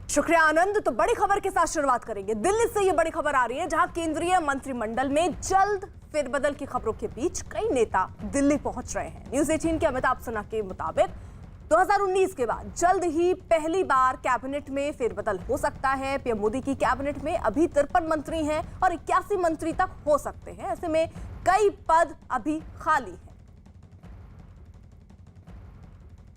शुक्रिया आनंद। तो बड़ी खबर के साथ शुरुआत करेंगे। दिल्ली से ये बड़ी खबर आ रही है, जहां केंद्रीय मंत्रिमंडल में जल्द फेरबदल की खबरों के बीच कई नेता दिल्ली पहुंच रहे हैं। न्यूज 18 के अमिताभ सिन्हा के मुताबिक 2019 के बाद जल्द ही पहली बार कैबिनेट में फेरबदल हो सकता है। पीएम मोदी की कैबिनेट में अभी 53 मंत्री हैं और 81 मंत्री तक हो सकते हैं। ऐसे में कई पद अभी खाली हैं।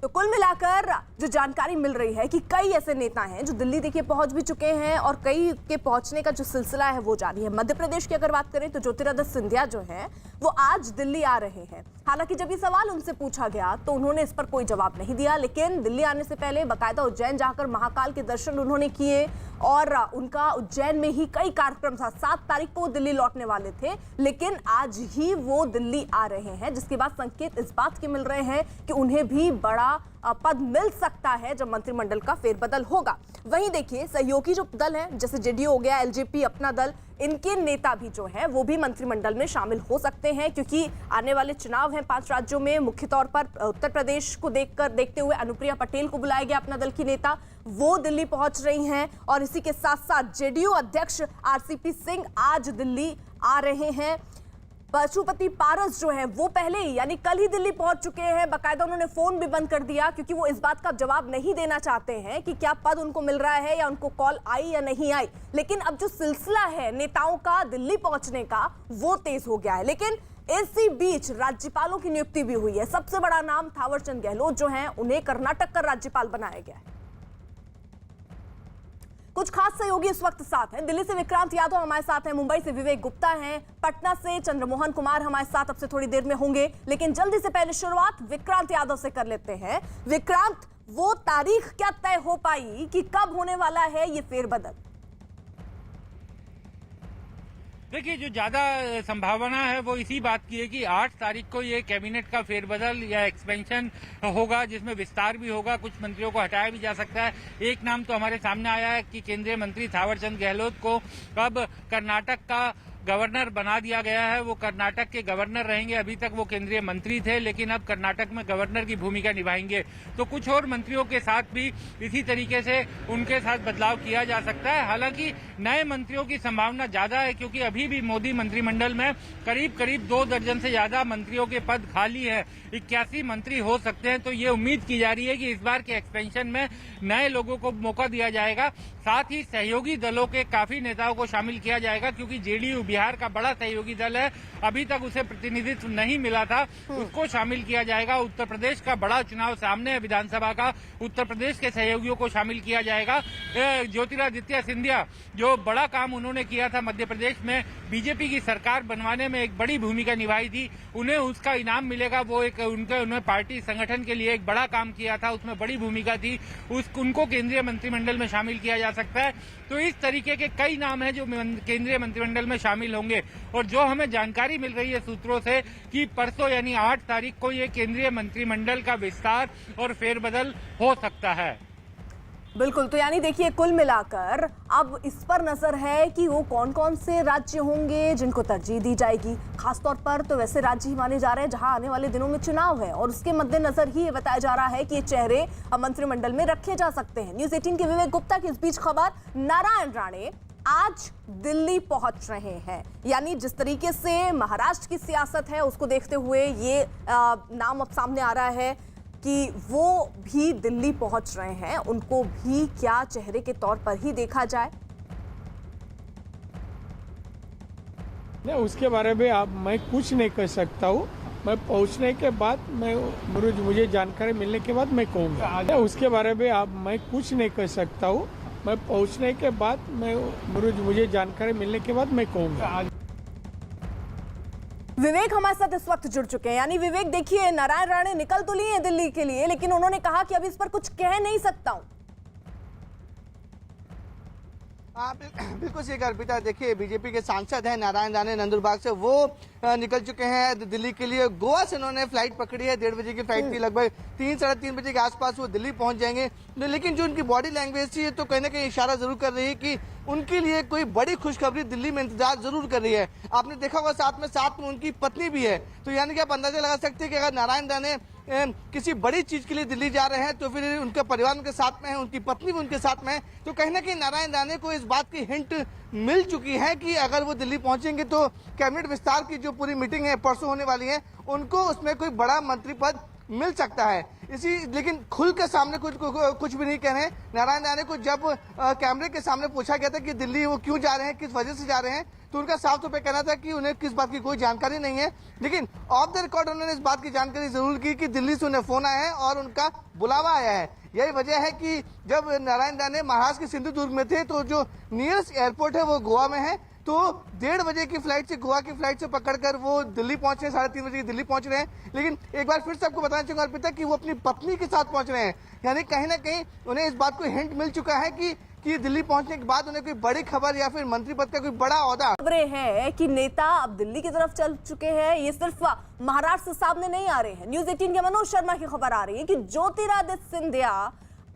तो कुल मिलाकर जो जानकारी मिल रही है कि कई ऐसे नेता हैं जो दिल्ली देखिए पहुंच भी चुके हैं और कई के पहुंचने का जो सिलसिला है वो जारी है। मध्य प्रदेश की अगर बात करें तो ज्योतिरादित्य सिंधिया जो हैं वो आज दिल्ली आ रहे हैं। हालांकि जब ये सवाल उनसे पूछा गया तो उन्होंने इस पर कोई जवाब नहीं दिया, लेकिन दिल्ली आने से पहले बाकायदा उज्जैन जाकर महाकाल के दर्शन उन्होंने किए और उनका उज्जैन में ही कई कार्यक्रम था। 7 तारीख को वो दिल्ली लौटने वाले थे, लेकिन आज ही वो दिल्ली आ रहे हैं, जिसके बाद संकेत इस बात के मिल रहे हैं कि उन्हें भी बड़ा पद मिल सकता है जब मंत्रिमंडल का फेरबदल होगा। वहीं देखिए सहयोगी जो दल है, जैसे जेडीयू हो गया, एलजेपी अपना दल, इनके नेता भी जो हैं वो भी मंत्रिमंडल में शामिल हो सकते हैं, क्योंकि आने वाले चुनाव हैं 5 राज्यों में। मुख्य तौर पर उत्तर प्रदेश को देखते हुए अनुप्रिया पटेल को बुलाया गया, अपना दल की नेता वो दिल्ली पहुंच रही हैं। और इसी के साथ साथ जेडीयू अध्यक्ष आरसीपी सिंह आज दिल्ली आ रहे हैं। पशुपति पारस जो है वो पहले ही यानी कल ही दिल्ली पहुंच चुके हैं। बाकायदा उन्होंने फोन भी बंद कर दिया, क्योंकि वो इस बात का जवाब नहीं देना चाहते हैं कि क्या पद उनको मिल रहा है या उनको कॉल आई या नहीं आई। लेकिन अब जो सिलसिला है नेताओं का दिल्ली पहुंचने का वो तेज हो गया है। लेकिन इसी बीच राज्यपालों की नियुक्ति भी हुई है। सबसे बड़ा नाम थावरचंद गहलोत जो हैं, उन्हें कर्नाटक का राज्यपाल बनाया गया है। कुछ खास सहयोगी इस वक्त साथ हैं। दिल्ली से विक्रांत यादव हमारे साथ हैं, मुंबई से विवेक गुप्ता हैं, पटना से चंद्रमोहन कुमार हमारे साथ अब से थोड़ी देर में होंगे। लेकिन जल्दी से पहले शुरुआत विक्रांत यादव से कर लेते हैं। विक्रांत, वो तारीख क्या तय हो पाई कि कब होने वाला है ये फेरबदल? देखिए, जो ज्यादा संभावना है वो इसी बात की है कि 8 तारीख को ये कैबिनेट का फेरबदल या एक्सपेंशन होगा, जिसमें विस्तार भी होगा, कुछ मंत्रियों को हटाया भी जा सकता है। एक नाम तो हमारे सामने आया है कि केंद्रीय मंत्री थावरचंद गहलोत को अब कर्नाटक का गवर्नर बना दिया गया है। वो कर्नाटक के गवर्नर रहेंगे। अभी तक वो केंद्रीय मंत्री थे, लेकिन अब कर्नाटक में गवर्नर की भूमिका निभाएंगे। तो कुछ और मंत्रियों के साथ भी इसी तरीके से उनके साथ बदलाव किया जा सकता है। हालांकि नए मंत्रियों की संभावना ज्यादा है, क्योंकि अभी भी मोदी मंत्रिमंडल में करीब 2 दर्जन से ज्यादा मंत्रियों के पद खाली है। 81 मंत्री हो सकते हैं। तो ये उम्मीद की जा रही है कि इस बार के एक्सपेंशन में नए लोगों को मौका दिया जाएगा। साथ ही सहयोगी दलों के काफी नेताओं को शामिल किया जाएगा, क्योंकि जेडीयू बिहार का बड़ा सहयोगी दल है, अभी तक उसे प्रतिनिधित्व नहीं मिला था, उसको शामिल किया जाएगा। उत्तर प्रदेश का बड़ा चुनाव सामने है विधानसभा का, उत्तर प्रदेश के सहयोगियों को शामिल किया जाएगा। ज्योतिरादित्य सिंधिया, जो बड़ा काम उन्होंने किया था मध्य प्रदेश में, बीजेपी की सरकार बनवाने में एक बड़ी भूमिका निभाई थी, उन्हें उसका इनाम मिलेगा। वो एक उन्होंने पार्टी संगठन के लिए एक बड़ा काम किया था, उसमें बड़ी भूमिका थी, उनको केंद्रीय मंत्रिमंडल में शामिल किया जा सकता है। तो इस तरीके के कई नाम हैं जो केंद्रीय मंत्रिमंडल में शामिल होंगे। और जो हमें जानकारी मिल रही है सूत्रों से कि परसों यानी 8 तारीख को ये केंद्रीय मंत्रिमंडल का विस्तार और फेरबदल हो सकता है। बिल्कुल, तो यानी देखिए कुल मिलाकर अब इस पर नजर है कि वो कौन कौन से राज्य होंगे जिनको तरजीह दी जाएगी। खासतौर पर तो वैसे राज्य ही माने जा रहे हैं जहां आने वाले दिनों में चुनाव है, और उसके मद्देनजर ही ये बताया जा रहा है कि ये चेहरे मंत्रिमंडल में रखे जा सकते हैं। न्यूज 18 के विवेक गुप्ता की इस बीच खबर, नारायण राणे आज दिल्ली पहुंच रहे हैं। यानी जिस तरीके से महाराष्ट्र की सियासत है उसको देखते हुए ये नाम अब सामने आ रहा है कि वो भी दिल्ली पहुंच रहे हैं। उनको भी क्या चेहरे के तौर पर ही देखा जाए? नहीं, उसके बारे में मैं कुछ नहीं कह सकता हूँ। मैं पहुंचने के बाद मुझे जानकारी मिलने के बाद मैं कहूँगा। उसके बारे में मैं कुछ नहीं कह सकता हूँ। मैं पहुंचने के बाद मुझे जानकारी मिलने के बाद मैं कहूँगा। विवेक हमारे साथ इस वक्त जुड़ चुके हैं। यानी विवेक, देखिए नारायण राणे निकल तो लिए हैं दिल्ली के लिए, लेकिन उन्होंने कहा कि अभी इस पर कुछ कह नहीं सकता हूं। बिल्कुल सही कहा अर्पिता। देखिए, बीजेपी के सांसद हैं नारायण राणे नंदुरबाग से, वो निकल चुके हैं दिल्ली के लिए। गोवा से उन्होंने फ्लाइट पकड़ी है, 1:30 बजे की फ्लाइट थी। लगभग 3-3:30 बजे के आसपास वो दिल्ली पहुंच जाएंगे। लेकिन जो उनकी बॉडी लैंग्वेज थी तो कहीं ना कहीं इशारा जरूर कर रही है कि उनके लिए कोई बड़ी खुशखबरी दिल्ली में इंतजार जरूर कर रही है। आपने देखा होगा साथ में उनकी पत्नी भी है। तो यानी कि आप अंदाजा लगा सकते हैं कि अगर नारायण राणे किसी बड़ी चीज के लिए दिल्ली जा रहे हैं तो फिर उनका परिवार उनके साथ में है, उनकी पत्नी भी उनके साथ में है, तो कहीं ना कहीं नारायण राणे को इस बात की हिंट मिल चुकी है कि अगर वो दिल्ली पहुंचेंगे तो कैबिनेट विस्तार की जो पूरी मीटिंग है परसों होने वाली है, उनको उसमें कोई बड़ा मंत्री पद मिल सकता है। लेकिन खुल के सामने कुछ भी नहीं कह रहे हैं। नारायण राणे को जब कैमरे के सामने पूछा गया था कि दिल्ली वो क्यों जा रहे हैं, किस वजह से जा रहे हैं, तो उनका साफ तौर पे कहना था कि उन्हें किस बात की कोई जानकारी नहीं है। लेकिन ऑफ द रिकॉर्ड उन्होंने इस बात की जानकारी जरूर की कि दिल्ली से उन्हें फोन आया है और उनका बुलावा आया है। यही वजह है कि जब नारायण राणे महाराष्ट्र के सिंधुदुर्ग में थे तो जो नियरेस्ट एयरपोर्ट है वो गोवा में है, तो 1:30 बजे की फ्लाइट से, गोवा की फ्लाइट से पकड़कर वो दिल्ली पहुंचे हैं, 3:30 बजे दिल्ली पहुंच रहे हैं। लेकिन एक बार फिर से आपको बताना चाहूंगा अर्पिता कि वो अपनी पत्नी के साथ पहुंच रहे हैं, यानी कहीं ना कहीं उन्हें इस बात को हिंट मिल चुका है कि दिल्ली पहुंचने के बाद उन्हें कोई बड़ी खबर या फिर मंत्री पद का कोई बड़ा ओहदा। खबरें हैं कि नेता अब दिल्ली की तरफ चल चुके हैं। ये सिर्फ महाराष्ट्र से सामने नहीं आ रहे हैं। न्यूज 18 के मनोज शर्मा की खबर आ रही है कि ज्योतिरादित्य सिंधिया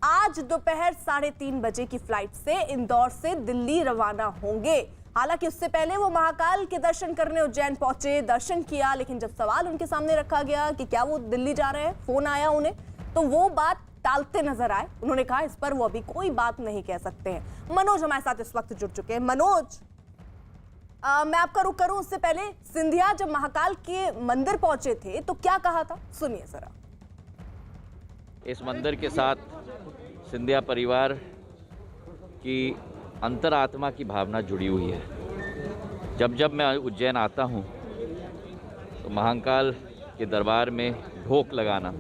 आज दोपहर 3:30 बजे की फ्लाइट से इंदौर से दिल्ली रवाना होंगे। हालांकि उससे पहले वो महाकाल के दर्शन करने उज्जैन पहुंचे, दर्शन किया, लेकिन जब सवाल उनके सामने रखा गया कि क्या वो दिल्ली जा रहे हैं, फोन आया उन्हें, तो वो बात टालते नजर आए। उन्होंने कहा इस पर वो अभी कोई बात नहीं कह सकते हैं। मनोज हमारे साथ इस वक्त जुड़ चुके हैं। मनोज, मैं आपका रुख करूं उससे पहले, सिंधिया जब महाकाल के मंदिर पहुंचे थे तो क्या कहा था, सुनिए जरा। इस मंदिर के साथ सिंधिया परिवार की अंतरात्मा की भावना जुड़ी हुई है। जब जब मैं उज्जैन आता हूँ तो महाकाल के दरबार में ढोक लगाना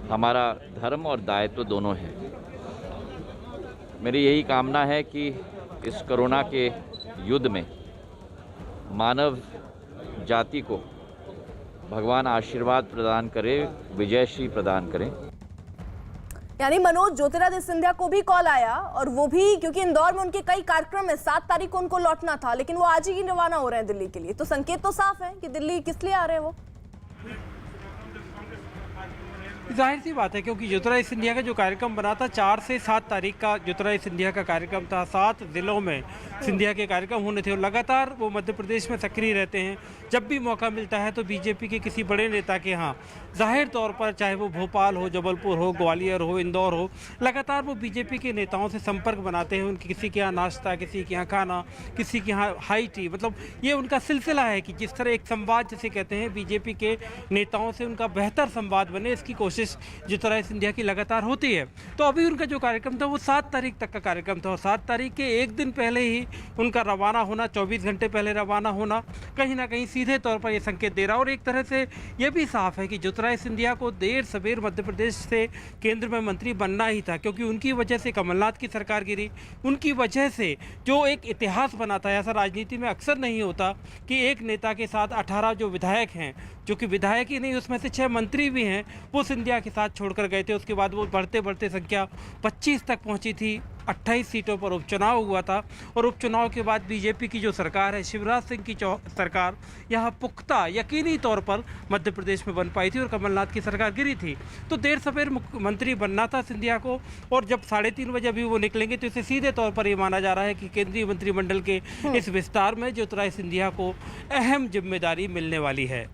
हमारा धर्म और दायित्व दोनों है। मेरी यही कामना है कि इस कोरोना के युद्ध में मानव जाति को भगवान आशीर्वाद प्रदान करे, विजयश्री प्रदान करें। यानी मनोज, ज्योतिरादित्य सिंधिया को भी कॉल आया, और वो भी क्योंकि इंदौर में उनके कई कार्यक्रम है, 7 तारीख को उनको लौटना था, लेकिन वो आज ही रवाना हो रहे हैं दिल्ली के लिए। तो संकेत तो साफ है कि दिल्ली किस लिए आ रहे हैं वो। जाहिर सी बात है, क्योंकि ज्योतिरादित्य सिंधिया का जो कार्यक्रम बना था 4 से 7 तारीख का ज्योतिरादित्य सिंधिया का कार्यक्रम था। 7 जिलों में सिंधिया के कार्यक्रम होने थे और लगातार वो मध्य प्रदेश में सक्रिय रहते हैं। जब भी मौका मिलता है तो बीजेपी के किसी बड़े नेता के यहाँ जाहिर तौर पर, चाहे वो भोपाल हो, जबलपुर हो, ग्वालियर हो, इंदौर हो, लगातार वो बीजेपी के नेताओं से संपर्क बनाते हैं। उनकी किसी के यहाँ नाश्ता, किसी के यहाँ खाना, किसी के यहाँ हाई टी, मतलब ये उनका सिलसिला है कि जिस तरह एक संवाद जिसे कहते हैं बीजेपी के नेताओं से उनका बेहतर संवाद बने, इसकी कोशिश ज्योतिरादित्य सिंधिया की लगातार होती है। तो अभी उनका जो कार्यक्रम था वो 7 तारीख तक का कार्यक्रम था और 7 तारीख के एक दिन पहले ही उनका रवाना होना, 24 घंटे पहले रवाना होना, कहीं ना कहीं सीधे तौर पर ये संकेत दे रहा है। और एक तरह से ये भी साफ है कि ज्योतिरादित्य सिंधिया को देर सवेर मध्य प्रदेश से केंद्र में मंत्री बनना ही था, क्योंकि उनकी वजह से कमलनाथ की सरकार गिरी, उनकी वजह से जो एक इतिहास बनाता है। ऐसा राजनीति में अक्सर नहीं होता कि एक नेता के साथ 18 जो विधायक हैं, जो कि विधायक ही नहीं उसमें से 6 मंत्री भी हैं, वो सिंधिया के साथ छोड़कर गए थे। उसके बाद वो बढ़ते बढ़ते संख्या 25 तक पहुंची थी। 28 सीटों पर उपचुनाव हुआ था और उपचुनाव के बाद बीजेपी की जो सरकार है, शिवराज सिंह की सरकार, यहाँ पुख्ता यकीनी तौर पर मध्य प्रदेश में बन पाई थी और कमलनाथ की सरकार गिरी थी। तो देर सवेर मुख्यमंत्री बनना था सिंधिया को, और जब 3:30 बजे अभी वो निकलेंगे तो इसे सीधे तौर पर ये माना जा रहा है कि केंद्रीय मंत्रिमंडल के इस विस्तार में ज्योतिरादित्य सिंधिया को अहम जिम्मेदारी मिलने वाली है।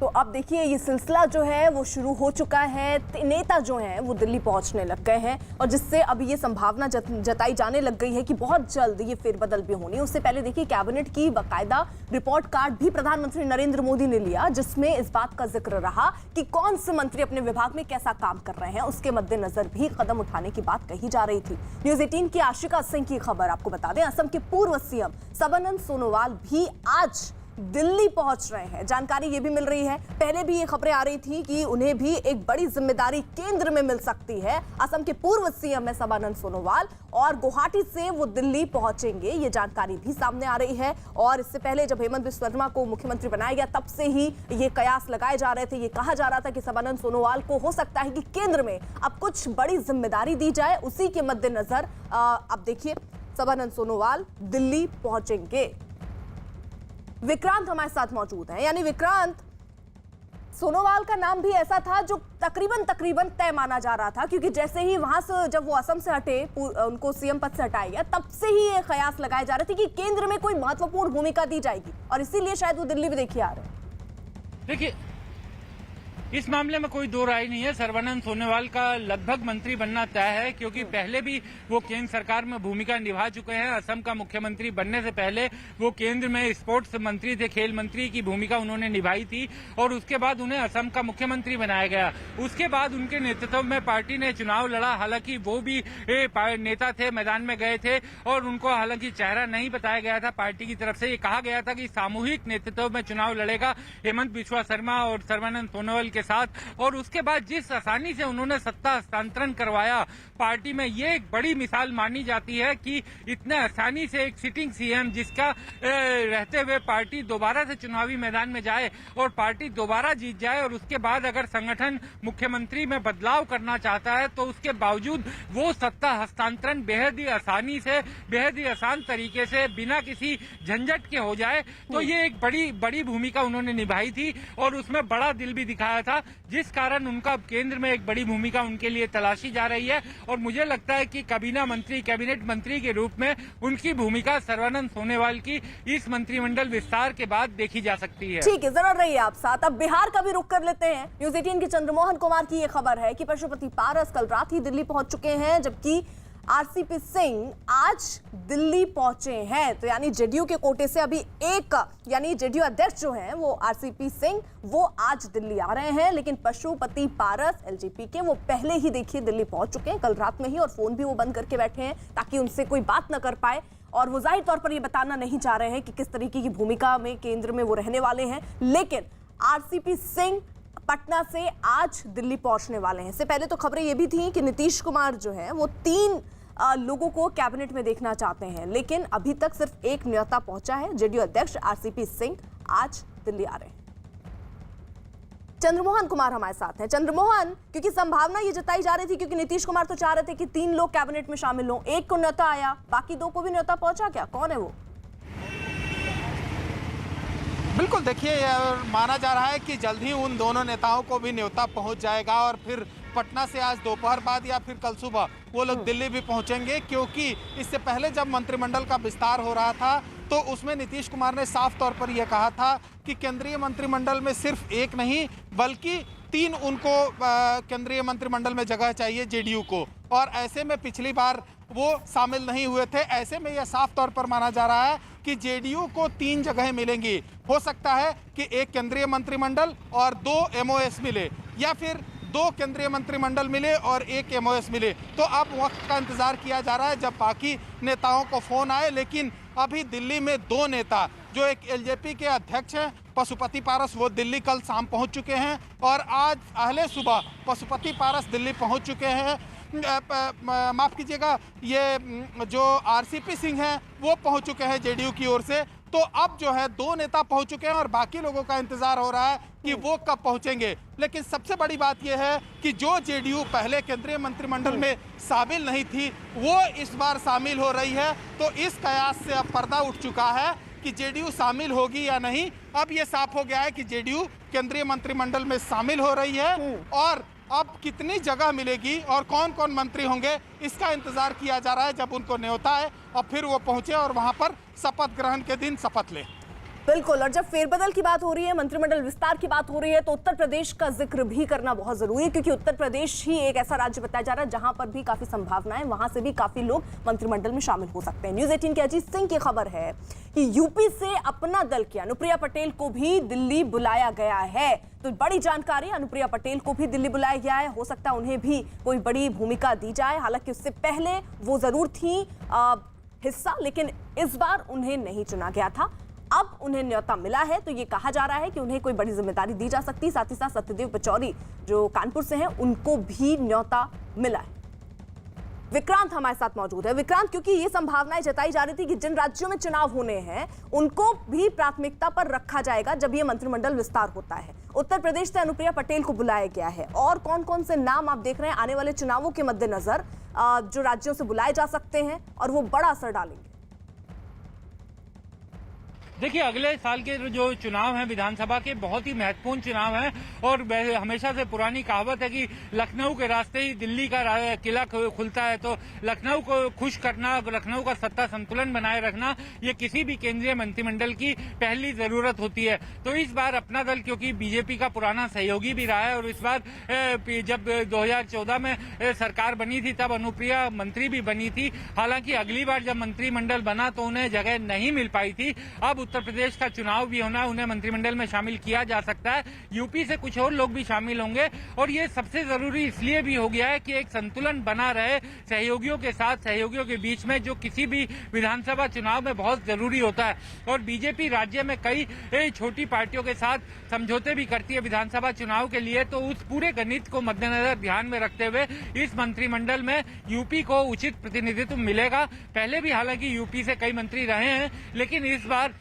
तो अब देखिए ये सिलसिला जो है वो शुरू हो चुका है। नेता जो हैं वो दिल्ली पहुंचने लग गए हैं, और जिससे अब ये संभावना जताई जाने लग गई है कि बहुत जल्द ये फेरबदल भी होनी है। उससे पहले देखिए कैबिनेट की बाकायदा रिपोर्ट कार्ड भी प्रधानमंत्री नरेंद्र मोदी ने लिया, जिसमें इस बात का जिक्र रहा कि कौन से मंत्री अपने विभाग में कैसा काम कर रहे हैं। उसके मद्देनजर भी कदम उठाने की बात कही जा रही थी। न्यूज 18 की आशिका सिंह की खबर आपको बता दें, असम के पूर्व सीएम सर्बानंद सोनोवाल भी आज दिल्ली पहुंच रहे हैं। जानकारी ये भी मिल रही है, पहले भी ये खबरें आ रही थी कि उन्हें भी एक बड़ी जिम्मेदारी केंद्र में मिल सकती है। असम के पूर्व सीएम है सर्बानंद सोनोवाल, और गुवाहाटी से वो दिल्ली पहुंचेंगे, ये जानकारी भी सामने आ रही है। और इससे पहले जब हेमंत बिस्वा शर्मा को मुख्यमंत्री बनाया गया, तब से ही ये कयास लगाए जा रहे थे। ये कहा जा रहा था कि सर्बानंद सोनोवाल को हो सकता है कि केंद्र में अब कुछ बड़ी जिम्मेदारी दी जाए। उसी के मद्देनजर अब देखिए सर्बानंद सोनोवाल दिल्ली पहुंचेंगे। विक्रांत हमारे साथ मौजूद हैं। यानी विक्रांत, सोनोवाल का नाम भी ऐसा था जो तकरीबन तय माना जा रहा था, क्योंकि जैसे ही वहां से जब वो असम से हटे, उनको सीएम पद से हटाया गया, तब से ही ये कयास लगाए जा रहे थे कि केंद्र में कोई महत्वपूर्ण भूमिका दी जाएगी, और इसीलिए शायद वो दिल्ली भी देखिए आ रहे हैं। देखिए इस मामले में कोई दो राय नहीं है। सर्बानंद सोनोवाल का लगभग मंत्री बनना तय है, क्योंकि पहले भी वो केंद्र सरकार में भूमिका निभा चुके हैं। असम का मुख्यमंत्री बनने से पहले वो केंद्र में स्पोर्ट्स मंत्री थे, खेल मंत्री की भूमिका उन्होंने निभाई थी और उसके बाद उन्हें असम का मुख्यमंत्री बनाया गया। उसके बाद उनके नेतृत्व में पार्टी ने चुनाव लड़ा। हालांकि वो भी नेता थे, मैदान में गए थे और उनको हालांकि चेहरा नहीं बताया गया था पार्टी की तरफ से। ये कहा गया था कि सामूहिक नेतृत्व में चुनाव लड़ेगा हेमंत बिस्वा शर्मा और सर्बानंद सोनोवाल के साथ। और उसके बाद जिस आसानी से उन्होंने सत्ता हस्तांतरण करवाया पार्टी में, ये एक बड़ी मिसाल मानी जाती है कि इतने आसानी से एक सिटिंग सीएम जिसका रहते हुए पार्टी दोबारा से चुनावी मैदान में जाए और पार्टी दोबारा जीत जाए और उसके बाद अगर संगठन मुख्यमंत्री में बदलाव करना चाहता है तो उसके बावजूद वो सत्ता हस्तांतरण बेहद ही आसानी से, बेहद ही आसान तरीके से, बिना किसी झंझट के हो जाए। तो ये एक बड़ी भूमिका उन्होंने निभाई थी और उसमें बड़ा दिल भी दिखाया था, जिस कारण उनका केंद्र में एक बड़ी भूमिका उनके लिए तलाशी जा रही है। और मुझे लगता है कि कैबिनेट मंत्री के रूप में उनकी भूमिका सर्बानंद सोनोवाल की इस मंत्रिमंडल विस्तार के बाद देखी जा सकती है। ठीक है, जरूर रहिए आप साथ। अब बिहार का भी रुख कर लेते हैं। न्यूज़ 18 के चंद्रमोहन कुमार की ये खबर है कि पशुपति पारस कल रात ही दिल्ली पहुंच चुके हैं, जबकि आरसीपी सिंह आज दिल्ली पहुंचे हैं। तो यानी जेडीयू के कोटे से अभी एक, यानी जेडीयू अध्यक्ष जो हैं वो आरसीपी सिंह, वो आज दिल्ली आ रहे हैं। लेकिन पशुपति पारस एलजेपी के वो पहले ही देखिए दिल्ली पहुंच चुके हैं कल रात में ही, और फोन भी वो बंद करके बैठे हैं ताकि उनसे कोई बात न कर पाए। और वो जाहिर तौर पर ये बताना नहीं चाह रहे हैं कि किस तरीके की भूमिका में केंद्र में वो रहने वाले हैं। लेकिन आरसीपी सिंह पटना से आज दिल्ली पहुंचने वाले हैं। इससे पहले तो खबरें ये भी थी कि नीतीश कुमार जो है वो 3 लोगों को कैबिनेट में देखना चाहते हैं, लेकिन अभी तक सिर्फ एक न्योता पहुंचा है। जेडीयू अध्यक्ष आरसीपी सिंह आज दिल्ली आ रहे हैं। चंद्रमोहन कुमार हमारे साथ हैं। चंद्रमोहन, क्योंकि संभावना ये जताई जा रही थी, क्योंकि नीतीश कुमार तो चाह रहे थे कि 3 लोग कैबिनेट में शामिल हों, एक को न्योता आया, बाकी 2 को भी न्योता पहुंचा क्या? कौन है वो? बिल्कुल, देखिए माना जा रहा है कि जल्द ही उन दोनों नेताओं को भी न्योता पहुंच जाएगा और फिर पटना से आज दोपहर बाद या फिर कल सुबह वो लोग दिल्ली भी पहुंचेंगे, क्योंकि इससे पहले जब मंत्रिमंडल का विस्तार हो रहा था तो उसमें नीतीश कुमार ने साफ तौर पर यह कहा था कि केंद्रीय मंत्रिमंडल में सिर्फ एक नहीं बल्कि 3 उनको केंद्रीय मंत्रिमंडल में जगह चाहिए जेडीयू को, और ऐसे में पिछली बार वो शामिल नहीं हुए थे। ऐसे में यह साफ तौर पर माना जा रहा है कि जेडीयू को 3 जगह मिलेंगी। हो सकता है कि एक केंद्रीय मंत्रिमंडल और 2 एमओएस मिले, या फिर 2 केंद्रीय मंत्रिमंडल मिले और 1 एमओएस मिले। तो अब वक्त का इंतजार किया जा रहा है जब बाकी नेताओं को फोन आए। लेकिन अभी दिल्ली में 2 नेता, जो एक एलजेपी के अध्यक्ष हैं पशुपति पारस, वो दिल्ली कल शाम पहुंच चुके हैं और आज अहले सुबह पशुपति पारस दिल्ली पहुंच चुके हैं। माफ कीजिएगा, ये जो आरसीपी सिंह हैं वो पहुंच चुके हैं जेडीयू की ओर से। तो अब जो है 2 नेता पहुंच चुके हैं और बाकी लोगों का इंतजार हो रहा है कि वो कब पहुंचेंगे। लेकिन सबसे बड़ी बात यह है कि जो जेडीयू पहले केंद्रीय मंत्रिमंडल में शामिल नहीं थी वो इस बार शामिल हो रही है। तो इस कयास से अब पर्दा उठ चुका है कि जेडीयू शामिल होगी या नहीं। अब ये साफ हो गया है कि जेडीयू केंद्रीय मंत्रिमंडल में शामिल हो रही है, और अब कितनी जगह मिलेगी और कौन कौन मंत्री होंगे इसका इंतजार किया जा रहा है जब उनको न्योता है और फिर वो पहुंचे और वहां पर शपथ ग्रहण के दिन शपथ ले। बिल्कुल, और जब फेरबदल की बात हो रही है, मंत्रिमंडल विस्तार की बात हो रही है, तो उत्तर प्रदेश का जिक्र भी करना बहुत जरूरी है, क्योंकि उत्तर प्रदेश ही एक ऐसा राज्य बताया जा रहा है जहां पर भी काफी संभावनाएं, वहां से भी काफी लोग मंत्रिमंडल में शामिल हो सकते हैं। न्यूज़ 18 के अजीत सिंह की खबर है कि यूपी से अपना दल की अनुप्रिया पटेल को भी दिल्ली बुलाया गया है। तो बड़ी जानकारी, अनुप्रिया पटेल को भी दिल्ली बुलाया गया है। हो सकता है उन्हें भी कोई बड़ी भूमिका दी जाए। हालांकि उससे पहले वो जरूर थी हिस्सा, लेकिन इस बार उन्हें नहीं चुना गया था। अब उन्हें न्योता मिला है, तो ये कहा जा रहा है कि उन्हें कोई बड़ी जिम्मेदारी दी जा सकती है। साथ ही साथ सत्यदेव पचौरी जो कानपुर से हैं, उनको भी न्योता मिला है। विक्रांत हमारे साथ मौजूद है। विक्रांत, क्योंकि ये संभावनाएं जताई जा रही थी कि जिन राज्यों में चुनाव होने हैं उनको भी प्राथमिकता पर रखा जाएगा जब ये मंत्रिमंडल विस्तार होता है। उत्तर प्रदेश से अनुप्रिया पटेल को बुलाया गया है, और कौन कौन से नाम आप देख रहे हैं आने वाले चुनावों के मद्देनजर जो राज्यों से बुलाए जा सकते हैं और वो बड़ा असर डालेंगे? देखिए, अगले साल के जो चुनाव हैं विधानसभा के, बहुत ही महत्वपूर्ण चुनाव हैं और हमेशा से पुरानी कहावत है कि लखनऊ के रास्ते ही दिल्ली का किला खुलता है। तो लखनऊ को खुश करना, लखनऊ का सत्ता संतुलन बनाए रखना, ये किसी भी केंद्रीय मंत्रिमंडल की पहली जरूरत होती है। तो इस बार अपना दल क्योंकि बीजेपी का पुराना सहयोगी भी रहा है और इस बार जब 2014 में सरकार बनी थी तब अनुप्रिया मंत्री भी बनी थी। हालांकि अगली बार जब मंत्रिमंडल बना तो उन्हें जगह नहीं मिल पाई थी। अब उत्तर प्रदेश का चुनाव भी होना, उन्हें मंत्रिमंडल में शामिल किया जा सकता है। यूपी से कुछ और लोग भी शामिल होंगे और ये सबसे जरूरी इसलिए भी हो गया है कि एक संतुलन बना रहे सहयोगियों के साथ, सहयोगियों के बीच में, जो किसी भी विधानसभा चुनाव में बहुत जरूरी होता है। और बीजेपी राज्य में कई छोटी पार्टियों के साथ समझौते भी करती है विधानसभा चुनाव के लिए। तो उस पूरे गणित को मद्देनजर ध्यान में रखते हुए इस मंत्रिमंडल में यूपी को उचित प्रतिनिधित्व मिलेगा। पहले भी हालांकि यूपी से कई मंत्री रहे हैं, लेकिन इस बार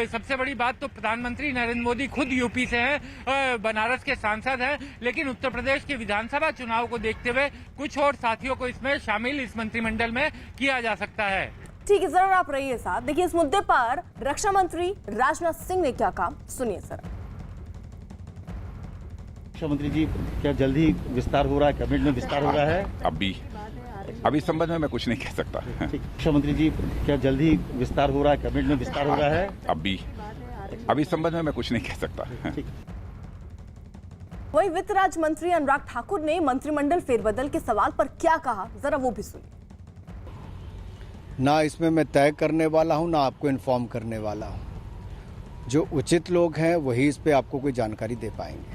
सबसे बड़ी बात तो प्रधानमंत्री नरेंद्र मोदी खुद यूपी से हैं, बनारस के सांसद हैं। लेकिन उत्तर प्रदेश के विधानसभा चुनाव को देखते हुए कुछ और साथियों को इसमें शामिल इस मंत्रिमंडल में किया जा सकता है। ठीक है, जरूर आप रहिए साथ। देखिए, इस मुद्दे पर रक्षा मंत्री राजनाथ सिंह ने क्या कहा, सुनिए सर। रक्षा मंत्री जी, क्या जल्दी विस्तार हो रहा है, कैबिनेट में विस्तार हो रहा है? अभी इस संबंध में मैं कुछ नहीं कह सकता। रक्षा मंत्री जी, क्या जल्दी विस्तार हो रहा है, कैबिनेट में विस्तार हो रहा है? अभी इस संबंध में मैं कुछ नहीं कह सकता। वही वित्त राज्य मंत्री अनुराग ठाकुर ने मंत्रिमंडल फेरबदल के सवाल पर क्या कहा, जरा वो भी सुनिए। ना इसमें मैं तय करने वाला हूं, ना आपको इन्फॉर्म करने वाला हूं। जो उचित लोग हैं वही इस पे आपको कोई जानकारी दे पाएंगे।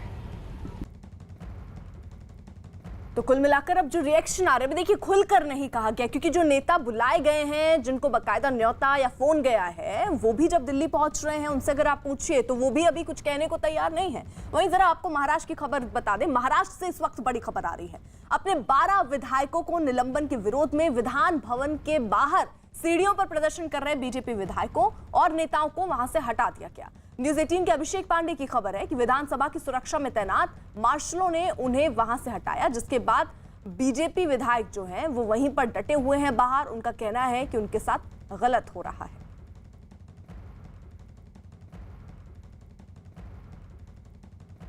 तो कुल मिलाकर अब जो रिएक्शन आ रहे हैं, देखिए खुलकर नहीं कहा गया, क्योंकि जो नेता बुलाए गए हैं, जिनको बकायदा न्योता या फोन गया है, वो भी जब दिल्ली पहुंच रहे हैं, उनसे अगर आप पूछिए तो वो भी अभी कुछ कहने को तैयार नहीं है। वहीं जरा आपको महाराष्ट्र की खबर बता दें। महाराष्ट्र से इस वक्त बड़ी खबर आ रही है। अपने 12 विधायकों को निलंबन के विरोध में विधान भवन के बाहर सीढ़ियों पर प्रदर्शन कर रहे बीजेपी विधायकों और नेताओं को वहां से हटा दिया गया। न्यूज़ 18 के अभिषेक पांडे की खबर है कि विधानसभा की सुरक्षा में तैनात मार्शलों ने उन्हें वहां से हटाया, जिसके बाद बीजेपी विधायक जो हैं वो वहीं पर डटे हुए हैं बाहर। उनका कहना है कि उनके साथ गलत हो रहा है।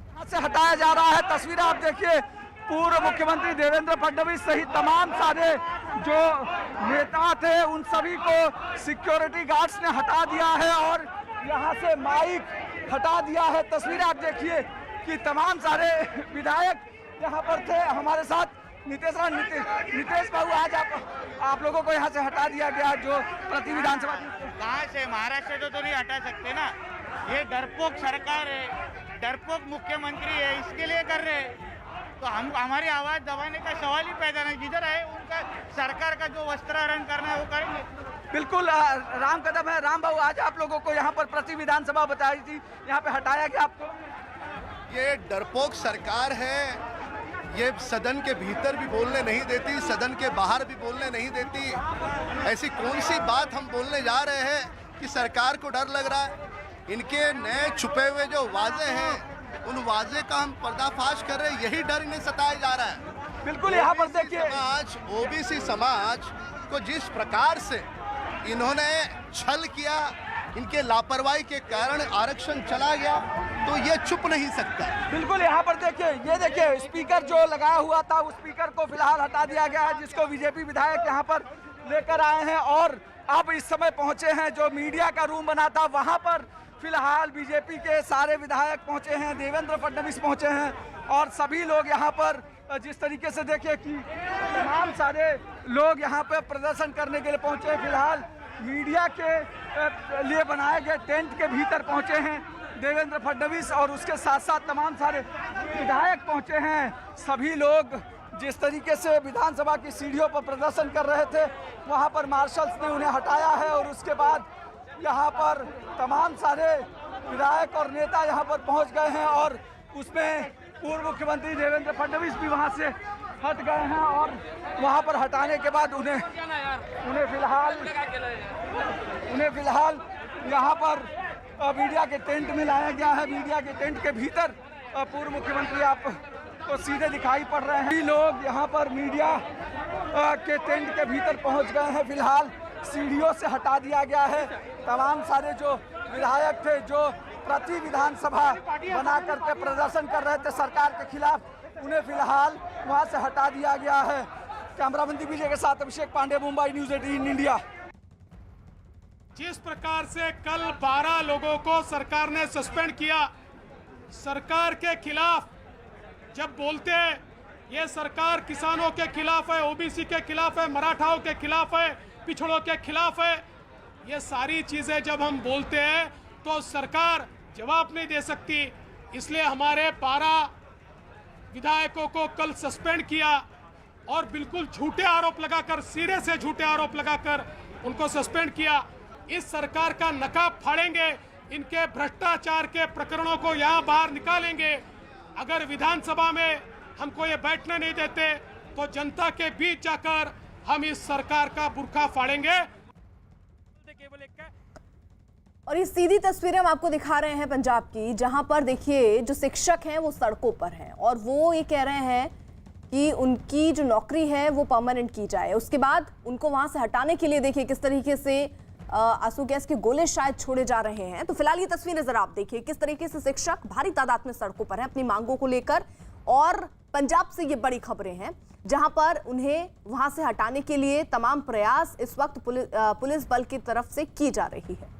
यहाँ से हटाया जा रहा है। तस्वीर आप देखिए, पूर्व मुख्यमंत्री देवेंद्र फडणवीस सहित तमाम सारे जो नेता थे उन सभी को सिक्योरिटी गार्ड्स ने हटा दिया है और यहाँ से माइक हटा दिया है। तस्वीर आप देखिए कि तमाम सारे विधायक यहाँ पर थे। हमारे साथ नीतीश बाबू, आज आप लोगों को यहाँ से हटा दिया गया जो प्रति विधानसभा। कहाँ से? महाराष्ट्र से तो नहीं हटा सकते ना। ये डरपोक सरकार है, डरपोक मुख्यमंत्री है, इसके लिए कर रहे हैं। तो हम हमारी आवाज दबाने का सवाल ही पैदा नहीं। जिधर है उनका सरकार का जो वस्त्राहरण करना है वो करेंगे। बिल्कुल राम कदम है। राम बाबू, आज आप लोगों को यहाँ पर प्रति विधानसभा बताई थी, यहाँ पे हटाया गया आपको। ये डरपोक सरकार है। ये सदन के भीतर भी बोलने नहीं देती, सदन के बाहर भी बोलने नहीं देती। ऐसी कौन सी बात हम बोलने जा रहे हैं कि सरकार को डर लग रहा है? इनके नए छुपे हुए जो वाजे हैं उन वाजे का हम पर्दाफाश कर रहे हैं। यही डर इन्हें सताया जा रहा है। बिल्कुल, यहाँ पर देखिए ओबीसी समाज को जिस प्रकार से इन्होंने छल किया, इनके लापरवाही के कारण आरक्षण चला गया, तो ये चुप नहीं सकता। बिल्कुल, यहाँ पर देखिए, ये देखिए स्पीकर जो लगाया हुआ था उस स्पीकर को फिलहाल हटा दिया गया है, जिसको बीजेपी विधायक यहाँ पर लेकर आए हैं और अब इस समय पहुंचे हैं जो मीडिया का रूम बना था वहाँ पर। फिलहाल बीजेपी के सारे विधायक पहुंचे हैं, देवेंद्र फडणवीस पहुंचे हैं और सभी लोग यहाँ पर जिस तरीके से देखिए कि तमाम सारे लोग यहाँ पे प्रदर्शन करने के लिए पहुंचे हैं। फिलहाल मीडिया के लिए बनाए गए टेंट के भीतर पहुंचे हैं देवेंद्र फडणवीस और उसके साथ साथ तमाम सारे विधायक पहुंचे हैं। सभी लोग जिस तरीके से विधानसभा की सीढ़ियों पर प्रदर्शन कर रहे थे, वहां पर मार्शल्स ने उन्हें हटाया है और उसके बाद यहाँ पर तमाम सारे विधायक और नेता यहाँ पर पहुँच गए हैं और उसमें पूर्व मुख्यमंत्री देवेंद्र फडणवीस भी वहाँ से हट गए हैं और वहाँ पर हटाने के बाद उन्हें फिलहाल यहाँ पर मीडिया के टेंट में लाया गया है। मीडिया के टेंट के भीतर पूर्व मुख्यमंत्री आप तो सीधे दिखाई पड़ रहे हैं। लोग यहाँ पर मीडिया के टेंट के भीतर पहुँच गए हैं। फिलहाल सीढ़ियों से हटा दिया गया है। तमाम सारे जो विधायक थे जो प्रति विधानसभा बना करके प्रदर्शन कर रहे थे सरकार के खिलाफ, उन्हें फिलहाल वहां से हटा दिया गया है। कैमराबंदी विजय के साथ अभिषेक पांडे, मुंबई न्यूज़ 18 इंडिया। जिस प्रकार से कल 12 लोगों को सरकार ने सस्पेंड किया, सरकार के खिलाफ जब बोलते हैं ये सरकार किसानों के खिलाफ है, ओबीसी के खिलाफ है, मराठाओं के खिलाफ है, पिछड़ों के खिलाफ है, ये सारी चीजें जब हम बोलते हैं तो सरकार जवाब नहीं दे सकती। इसलिए हमारे 12 विधायकों को कल सस्पेंड किया और बिल्कुल झूठे आरोप लगाकर, सिरे से झूठे आरोप लगाकर उनको सस्पेंड किया। इस सरकार का नकाब फाड़ेंगे, इनके भ्रष्टाचार के प्रकरणों को यहाँ बाहर निकालेंगे। अगर विधानसभा में हमको ये बैठने नहीं देते तो जनता के बीच जाकर हम इस सरकार का बुर्का फाड़ेंगे। और ये सीधी तस्वीरें हम आपको दिखा रहे हैं पंजाब की, जहां पर देखिए जो शिक्षक हैं वो सड़कों पर हैं और वो ये कह रहे हैं कि उनकी जो नौकरी है वो परमानेंट की जाए। उसके बाद उनको वहां से हटाने के लिए देखिए किस तरीके से आंसू गैस के गोले शायद छोड़े जा रहे हैं। तो फिलहाल ये तस्वीरें जरा आप देखिए किस तरीके से शिक्षक भारी तादाद में सड़कों पर हैं अपनी मांगों को लेकर। और पंजाब से ये बड़ी खबरें हैं जहां पर उन्हें वहां से हटाने के लिए तमाम प्रयास इस वक्त पुलिस बल की तरफ से की जा रही है।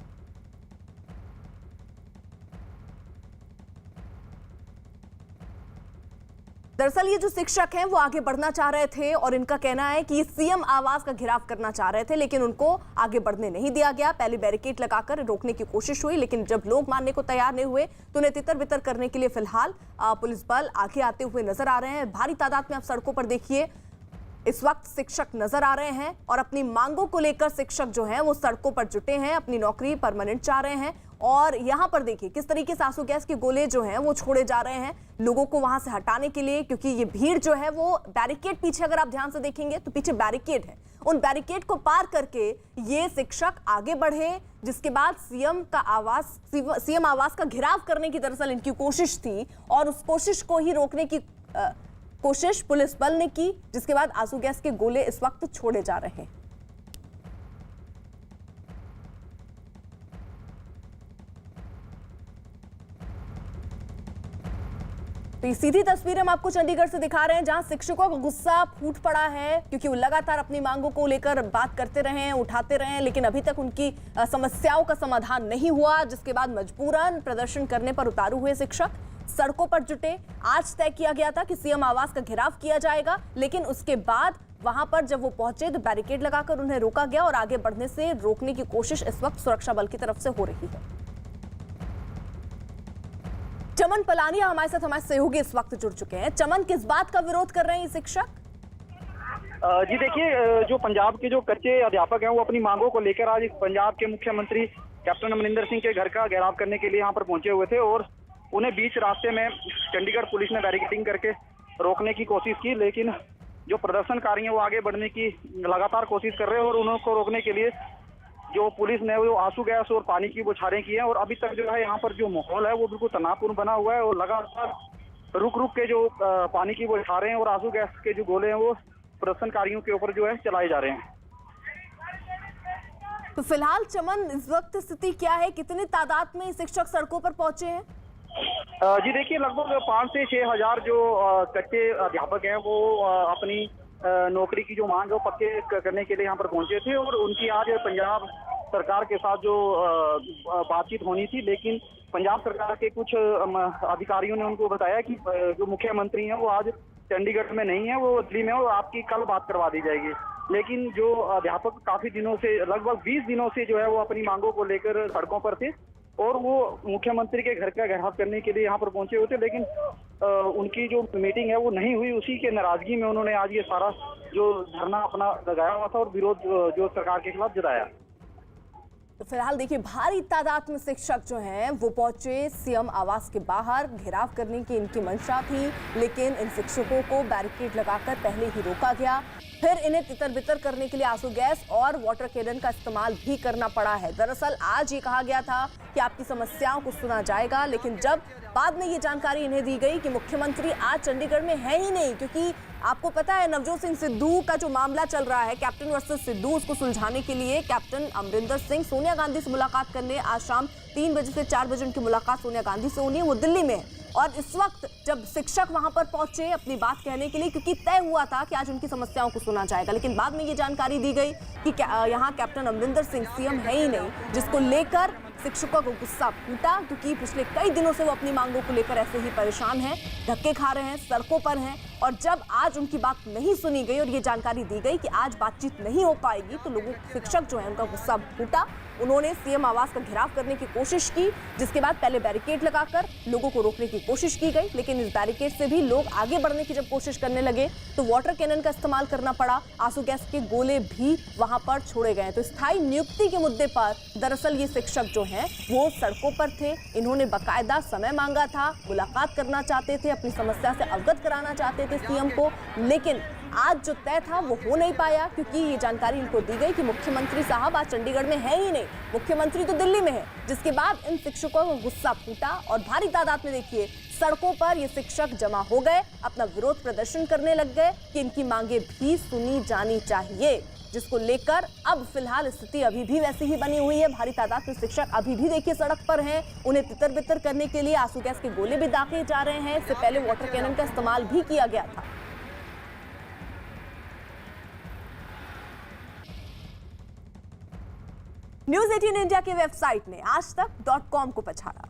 दरअसल ये जो शिक्षक हैं वो आगे बढ़ना चाह रहे थे और इनका कहना है कि सीएम आवास का घेराव करना चाह रहे थे, लेकिन उनको आगे बढ़ने नहीं दिया गया। पहले बैरिकेड लगाकर रोकने की कोशिश हुई, लेकिन जब लोग मानने को तैयार नहीं हुए तो उन्हें तितर बितर करने के लिए फिलहाल पुलिस बल आगे आते हुए नजर आ रहे हैं। भारी तादाद में आप सड़कों पर देखिए इस वक्त शिक्षक नजर आ रहे हैं और अपनी मांगों को लेकर शिक्षक जो हैं वो सड़कों पर जुटे हैं, अपनी नौकरी परमानेंट चाह रहे हैं। और यहां पर देखिए किस तरीके से आंसू गैस के गोले जो हैं वो छोड़े जा रहे हैं लोगों को वहां से हटाने के लिए, क्योंकि ये भीड़ जो है वो बैरिकेड पीछे अगर आप ध्यान से देखेंगे तो पीछे बैरिकेड है, उन बैरिकेड को पार करके ये शिक्षक आगे बढ़े, जिसके बाद सीएम आवास का घेराव करने की दरअसल इनकी कोशिश थी और उस कोशिश को ही रोकने की कोशिश पुलिस बल ने की, जिसके बाद आंसू गैस के गोले इस वक्त छोड़े जा रहे हैं। तो ये सीधी तस्वीर हम आपको चंडीगढ़ से दिखा रहे हैं जहां शिक्षकों का गुस्सा फूट पड़ा है, क्योंकि वो लगातार अपनी मांगों को लेकर बात करते रहे हैं, उठाते रहे हैं, लेकिन अभी तक उनकी समस्याओं का समाधान नहीं हुआ, जिसके बाद मजबूरन प्रदर्शन करने पर उतारू हुए शिक्षक सड़कों पर जुटे। आज तय किया गया था कि सीएम आवास का घेराव किया जाएगा, लेकिन उसके बाद वहां पर जब वो पहुंचे तो बैरिकेड लगाकर उन्हें रोका गया और आगे बढ़ने से रोकने की कोशिश इस वक्त सुरक्षा बल की तरफ से हो रही है। चमन पलानिया हमारे साथ हमारे सहयोगी इस वक्त जुड़ चुके हैं। चमन, किस बात का विरोध कर रहे हैं ये शिक्षक? जी देखिए, जो पंजाब के जो कच्चे अध्यापक हैं वो अपनी मांगों को लेकर आज पंजाब के मुख्यमंत्री कैप्टन अमरिंदर सिंह के घर का घेराव करने के लिए यहाँ पर पहुंचे हुए थे और उन्हें बीच रास्ते में चंडीगढ़ पुलिस ने बैरिकेडिंग करके रोकने की कोशिश की, लेकिन जो प्रदर्शनकारी हैं वो आगे बढ़ने की लगातार कोशिश कर रहे हैं और उनको रोकने के लिए जो पुलिस ने वो आंसू गैस और पानी की बौछारें की हैं और अभी तक जो है यहाँ पर जो माहौल है वो बिल्कुल तनावपूर्ण बना हुआ है और लगातार रुक रुक के जो पानी की बौछारें और आंसू गैस के जो गोले हैं वो प्रदर्शनकारियों के ऊपर जो है चलाए जा रहे हैं। तो फिलहाल चमन इस वक्त स्थिति क्या है, कितनी तादाद में शिक्षक सड़कों पर पहुंचे हैं? जी देखिए, लगभग 5 से 6 हजार जो कच्चे अध्यापक हैं वो अपनी नौकरी की जो मांग है वो पक्के करने के लिए यहाँ पर पहुंचे थे और उनकी आज पंजाब सरकार के साथ जो बातचीत होनी थी, लेकिन पंजाब सरकार के कुछ अधिकारियों ने उनको बताया कि जो मुख्यमंत्री हैं वो आज चंडीगढ़ में नहीं है, वो दिल्ली में, और आपकी कल बात करवा दी जाएगी। लेकिन जो अध्यापक काफी दिनों से, लगभग 20 दिनों से जो है वो अपनी मांगों को लेकर सड़कों पर थे और वो मुख्यमंत्री के घर का घेराव करने के लिए यहाँ पर पहुंचे हुए थे, लेकिन उनकी जो मीटिंग है वो नहीं हुई। उसी के नाराजगी में उन्होंने आज ये सारा जो धरना अपना लगाया हुआ था और विरोध जो सरकार के खिलाफ जताया। तो फिलहाल देखिए भारी तादाद में शिक्षक जो हैं वो पहुंचे सीएम आवास के बाहर, घेराव करने की इनकी मंशा थी, लेकिन इन शिक्षकों को बैरिकेड लगाकर पहले ही रोका गया। फिर इन्हें तितर बितर करने के लिए आंसू गैस और वाटर कैनन का इस्तेमाल भी करना पड़ा है। दरअसल आज ये कहा गया था कि आपकी समस्याओं को सुना जाएगा, लेकिन जब बाद में ये जानकारी इन्हें दी गई कि मुख्यमंत्री आज चंडीगढ़ में है ही नहीं, क्योंकि आपको पता है नवजोत सिंह सिद्धू का जो मामला चल रहा है, कैप्टन वर्सेस सिद्धू, उसको सुलझाने के लिए कैप्टन अमरिंदर सिंह सोनिया गांधी से मुलाकात करने आज शाम 3 बजे से 4 बजे उनकी मुलाकात सोनिया गांधी से होनी है। वो दिल्ली में है और इस वक्त जब शिक्षक वहां पर पहुंचे अपनी बात कहने के लिए, क्योंकि तय हुआ था कि आज उनकी समस्याओं को सुना जाएगा, लेकिन बाद में ये जानकारी दी गई कि यहाँ कैप्टन अमरिंदर सिंह सीएम है ही नहीं, जिसको लेकर शिक्षकों को गुस्सा फूटा, क्योंकि पिछले कई दिनों से वो अपनी मांगों को लेकर ऐसे ही परेशान हैं, धक्के खा रहे हैं, सड़कों पर हैं। और जब आज उनकी बात नहीं सुनी गई और ये जानकारी दी गई कि आज बातचीत नहीं हो पाएगी, तो लोगों शिक्षक जो है उनका गुस्सा फूटा। उन्होंने सीएम आवास का घेराव करने की कोशिश की, जिसके बाद पहले बैरिकेड लगाकर लोगों को रोकने की कोशिश की गई, लेकिन इस बैरिकेड से भी लोग आगे बढ़ने की जब कोशिश करने लगे तो वाटर कैनन का इस्तेमाल करना पड़ा, आंसू गैस के गोले भी वहां पर छोड़े गए। तो स्थायी नियुक्ति के मुद्दे पर दरअसल ये शिक्षक जो हैं वो सड़कों पर थे। इन्होंने बाकायदा समय मांगा था, मुलाकात करना चाहते थे, अपनी समस्या से अवगत कराना चाहते थे सीएम को, लेकिन आज जो तय था वो हो नहीं पाया, क्योंकि ये जानकारी इनको दी गई कि मुख्यमंत्री साहब आज चंडीगढ़ में है ही नहीं, मुख्यमंत्री तो दिल्ली में है। जिसके बाद इन शिक्षकों को गुस्सा फूटा और भारी तादाद में देखिए सड़कों पर ये शिक्षक जमा हो गए, अपना विरोध प्रदर्शन करने लग गए कि इनकी मांगे भी सुनी जानी चाहिए, जिसको लेकर अब फिलहाल स्थिति अभी भी वैसी ही बनी हुई है। भारी तादाद में शिक्षक अभी भी देखिए सड़क पर हैं, उन्हें तितर बितर करने के लिए आंसू गैस के गोले भी दागे जा रहे हैं। इससे पहले वाटर कैनन का इस्तेमाल भी किया गया था। न्यूज़ 18 इंडिया की वेबसाइट ने आज तक .com को पछाड़ा।